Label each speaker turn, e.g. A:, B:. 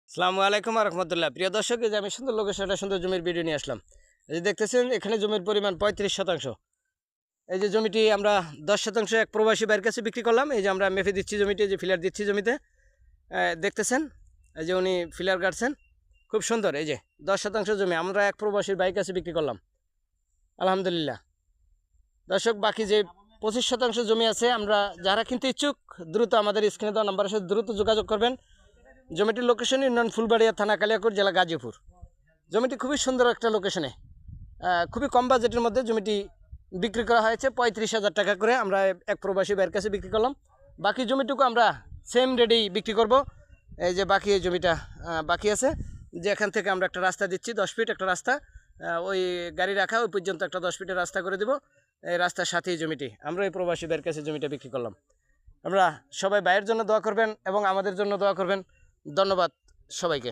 A: আসসালামু আলাইকুম রহমতুল্লাহ। প্রিয় দর্শক, এই যে আমি সুন্দর লোকেশন একটা সুন্দর জমির ভিডিও নিয়ে আসলাম। এই যে দেখতেছেন, এখানে জমির পরিমাণ 35%। এই যে জমিটি আমরা 10% এক প্রবাসী ভাইয়ের কাছে বিক্রি করলাম। এই যে আমরা মেপে দিচ্ছি জমিটি, যে ফিলার দিচ্ছি জমিতে, দেখতেছেন। এই যে উনি ফিলার কাটছেন, খুব সুন্দর। এই যে 10% জমি আমরা এক প্রবাসীর ভাইয়ের কাছে বিক্রি করলাম, আলহামদুলিল্লাহ। দর্শক, বাকি যে 25% জমি আছে, আমরা যারা কিনতে ইচ্ছুক দ্রুত আমাদের স্ক্রিনে দেওয়া নাম্বারের সাথে দ্রুত যোগাযোগ করবেন। জমিটির লোকেশন ইউনিয়ন ফুলবাড়িয়া, থানা কালিয়াকৈর, জেলা গাজীপুর। জমিটি খুবই সুন্দর একটা লোকেশনে, খুবই কম বাজেটের মধ্যে জমিটি বিক্রি করা হয়েছে 35,000 টাকা করে। আমরা এক প্রবাসী ভাইয়ের কাছে বিক্রি করলাম। বাকি জমিটুকু আমরা সেম রেটেই বিক্রি করব। এই যে বাকি এই জমিটা বাকি আছে, যে এখান থেকে আমরা একটা রাস্তা দিচ্ছি, 10 ফিট একটা রাস্তা, ওই গাড়ি রাখা ওই পর্যন্ত একটা 10 ফিটের রাস্তা করে দেবো। এই রাস্তার সাথেই জমিটি আমরা এই প্রবাসী ভাইয়ের কাছে জমিটা বিক্রি করলাম। আমরা সবাই ভাইয়ের জন্য দোয়া করবেন এবং আমাদের জন্য দোয়া করবেন। ধন্যবাদ সবাইকে।